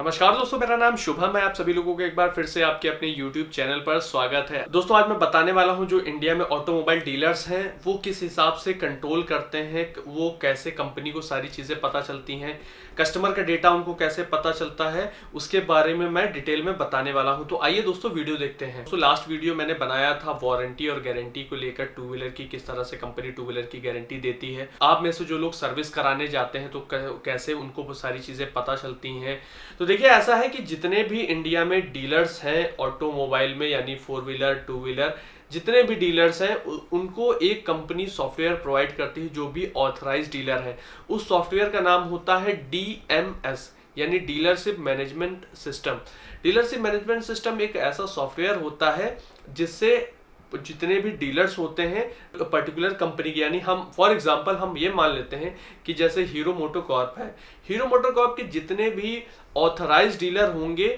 नमस्कार दोस्तों, मेरा नाम शुभम है। आप सभी लोगों को एक बार फिर से आपके अपने YouTube चैनल पर स्वागत है। दोस्तों आज मैं बताने वाला हूं जो इंडिया में ऑटोमोबाइल डीलर्स हैं वो किस हिसाब से कंट्रोल करते हैं, वो कैसे कंपनी को सारी चीज़ें पता चलती हैं, कस्टमर का डेटा उनको कैसे पता चलता है, उसके बारे में मैं डिटेल में बताने वाला हूं। तो आइए दोस्तों वीडियो देखते हैं। तो लास्ट वीडियो मैंने बनाया था वारंटी और गारंटी को लेकर, टू व्हीलर की किस तरह से कंपनी टू व्हीलर की गारंटी देती है। आप में से जो लोग सर्विस कराने जाते हैं तो कैसे उनको वो सारी चीज़ें पता चलती हैं। तो देखिए ऐसा है कि जितने भी इंडिया में डीलर्स हैं ऑटोमोबाइल में, यानी फोर व्हीलर टू व्हीलर, जितने भी डीलर्स हैं उनको एक कंपनी सॉफ्टवेयर प्रोवाइड करती है जो भी ऑथराइज डीलर है। उस सॉफ्टवेयर का नाम होता है DMS यानी dealership management system. Dealership management system एक ऐसा सॉफ्टवेयर होता है जिससे जितने भी डीलर्स होते हैं पर्टिकुलर कंपनी के, यानी हम फॉर एग्जांपल हम ये मान लेते हैं कि जैसे हीरो मोटोकॉर्प है, हीरो मोटोकॉर्प के जितने भी ऑथराइज डीलर होंगे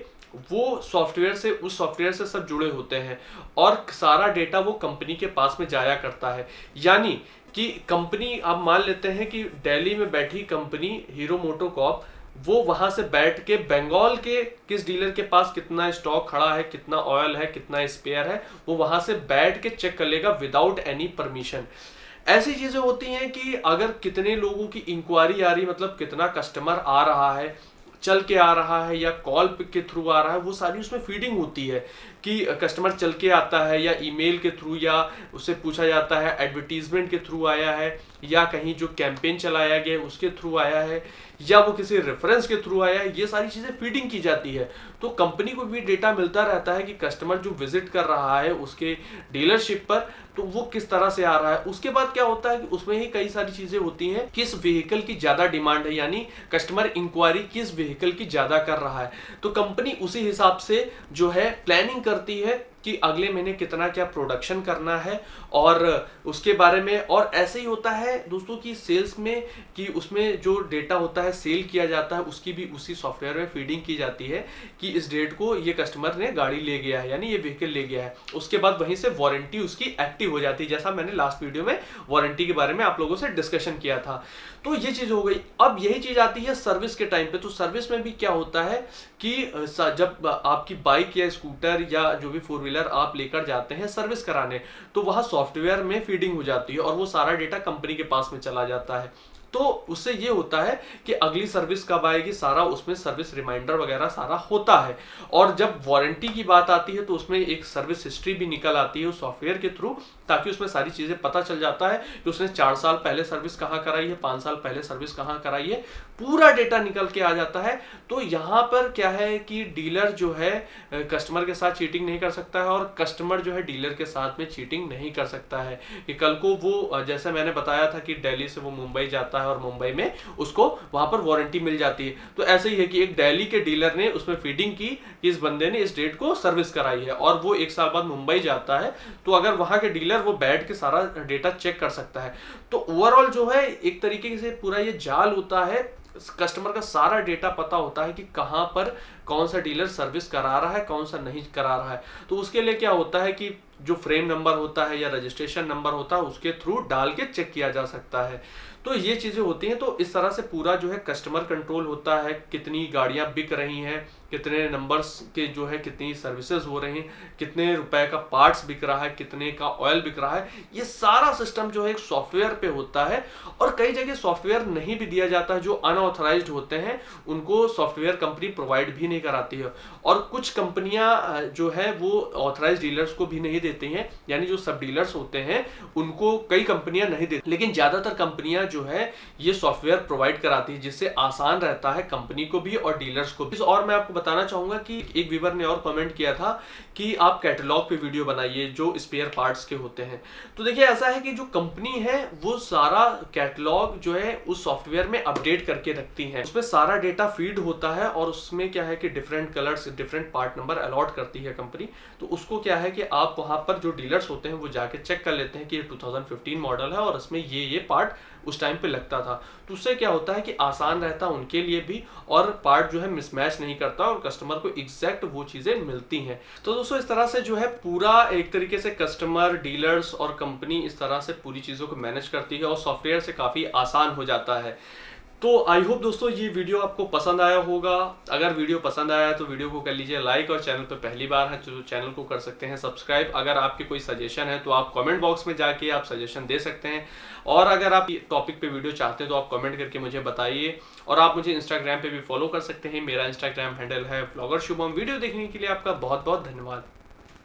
वो सॉफ्टवेयर से, उस सॉफ्टवेयर से सब जुड़े होते हैं और सारा डेटा वो कंपनी के पास में जाया करता है। यानी कि कंपनी, आप मान लेते हैं कि दिल्ली में बैठी कंपनी हीरो मोटोकॉर्प, वो वहां से बैठ के बंगाल के किस डीलर के पास कितना स्टॉक खड़ा है, कितना ऑयल है, कितना स्पेयर है, वो वहां से बैठ के चेक कर लेगा विदाउट एनी परमिशन। ऐसी चीजें होती हैं कि अगर कितने लोगों की इंक्वायरी आ रही, मतलब कितना कस्टमर आ रहा है, चल के आ रहा है या कॉल के थ्रू आ रहा है, वो सारी उसमें फीडिंग होती है कि कस्टमर चल के आता है या ईमेल के थ्रू, या उससे पूछा जाता है एडवर्टीजमेंट के थ्रू आया है, या कहीं जो कैंपेन चलाया गया उसके थ्रू आया है, या वो किसी रेफरेंस के थ्रू आया है। ये सारी चीज़ें फीडिंग की जाती है। तो कंपनी को भी डेटा मिलता रहता है कि कस्टमर जो विजिट कर रहा है उसके डीलरशिप पर, तो वो किस तरह से आ रहा है। उसके बाद क्या होता है कि उसमें ही कई सारी चीज़ें होती हैं, किस व्हीकल की ज़्यादा डिमांड है, यानी कस्टमर इंक्वायरी किस व्हीकल की ज़्यादा कर रहा है। तो कंपनी उसी हिसाब से जो है प्लानिंग करती है कि अगले महीने कितना क्या प्रोडक्शन करना है और उसके बारे में। और ऐसे ही होता है दोस्तों कि सेल्स में, कि उसमें जो डेटा होता है सेल किया जाता है उसकी भी उसी सॉफ्टवेयर में फीडिंग की जाती है कि इस डेट को ये कस्टमर ने गाड़ी ले गया है, यानी ये व्हीकल ले गया है। उसके बाद वहीं से वारंटी उसकी एक्टिव हो जाती है, जैसा मैंने लास्ट वीडियो में वारंटी के बारे में आप लोगों से डिस्कशन किया था। तो ये चीज़ हो गई। अब यही चीज़ आती है सर्विस के टाइम पे। तो सर्विस में भी क्या होता है कि जब आपकी बाइक या स्कूटर या जो भी फोर व्हीलर आप लेकर जाते हैं सर्विस कराने, तो वहाँ सॉफ्टवेयर में फीडिंग हो जाती है और वो सारा डेटा कंपनी के पास में चला जाता है। तो उससे ये होता है कि अगली सर्विस कब आएगी, सारा उसमें सर्विस रिमाइंडर वगैरह सारा होता है। और जब वारंटी की बात आती है तो उसमें एक सर्विस हिस्ट्री भी निकल आती है उस सॉफ्टवेयर के थ्रू, ताकि उसमें सारी चीज़ें पता चल जाता है कि उसने 4 साल पहले सर्विस कहाँ कराई है, 5 साल पहले सर्विस कहाँ कराई है, पूरा डेटा निकल के आ जाता है। तो यहाँ पर क्या है कि डीलर जो है कस्टमर के साथ चीटिंग नहीं कर सकता है और कस्टमर जो है डीलर के साथ में चीटिंग नहीं कर सकता है। कि कल को वो, जैसे मैंने बताया था कि दिल्ली से वो मुंबई जाता है और मुंबई में उसको वहां पर वारंटी मिल जाती है, तो ऐसे ही है कि एक दिल्ली के डीलर ने उसमें फीडिंग की कि इस बंदे ने इस डेट को सर्विस कराई है और वो 1 साल बाद मुंबई जाता है, तो अगर वहां के डीलर वो बैठ के सारा डेटा चेक कर सकता है। तो ओवरऑल जो है एक तरीके से पूरा ये जाल होता है, कस्टमर का सारा डेटा पता होता है कि कहां पर कौन सा डीलर सर्विस करा रहा है, कौन सा नहीं करा रहा है। तो उसके लिए क्या होता है कि जो फ्रेम नंबर होता है या रजिस्ट्रेशन नंबर होता है उसके थ्रू डाल के चेक किया जा सकता है। तो ये चीज़ें होती हैं। तो इस तरह से पूरा जो है कस्टमर कंट्रोल होता है, कितनी गाड़ियां बिक रही हैं, कितने नंबर्स के जो है कितनी सर्विसेज हो रही हैं, कितने रुपए का पार्ट्स बिक रहा है, कितने का ऑयल बिक रहा है, ये सारा सिस्टम जो है एक सॉफ्टवेयर पे होता है। और कई जगह सॉफ्टवेयर नहीं भी दिया जाता है, जो अनऑथराइज्ड होते हैं उनको सॉफ्टवेयर कंपनी प्रोवाइड भी नहीं कराती है। और कुछ कंपनियां जो है वो ऑथराइज डीलर्स को भी नहीं देती हैं, यानी जो सब डीलर्स होते हैं उनको कई कंपनियां नहीं देती, लेकिन ज्यादातर कंपनियां जो है ये सॉफ्टवेयर प्रोवाइड कराती है, जिससे आसान रहता है कंपनी को भी और डीलर्स को भी। और मैं आपको बताना चाहूंगा कि एक व्यूअर ने और कमेंट किया था कि आप कैटलॉग पे वीडियो बनाइए जो स्पेयर पार्ट्स के होते हैं। तो देखिए ऐसा है कि जो कंपनी है वो सारा कैटलॉग जो है उस सॉफ्टवेयर में अपडेट करके रखती है, उसमें सारा डेटा फीड होता है और उसमें क्या है कि different colours, different part number allot करती है कंपनी। तो उसको क्या है कि आप वहां पर जो डीलर्स होते हैं वो जाके चेक कर लेते हैं कि ये 2015 मॉडल है और इसमें ये पार्ट उस टाइम पे लगता था। तो उससे क्या होता है कि आसान रहता है उनके लिए भी और पार्ट जो है मिसमैच नहीं करता और कस्टमर को एग्जैक्ट वो चीजें मिलती हैं। तो दोस्तों इस तरह से जो है पूरा एक तरीके से कस्टमर, डीलर्स और कंपनी इस तरह से पूरी चीजों को मैनेज करती है और सॉफ्टवेयर से काफी आसान हो जाता है। तो आई होप दोस्तों ये वीडियो आपको पसंद आया होगा। अगर वीडियो पसंद आया तो वीडियो को कर लीजिए लाइक, और चैनल पर पहली बार है तो चैनल को कर सकते हैं सब्सक्राइब। अगर आपके कोई सजेशन है तो आप कमेंट बॉक्स में जाके आप सजेशन दे सकते हैं, और अगर आप टॉपिक पे वीडियो चाहते हैं तो आप कमेंट करके मुझे बताइए। और आप मुझे इंस्टाग्राम पे भी फॉलो कर सकते हैं, मेरा इंस्टाग्राम हैंडल है व्लॉगर शुभम। वीडियो देखने के लिए आपका बहुत बहुत धन्यवाद।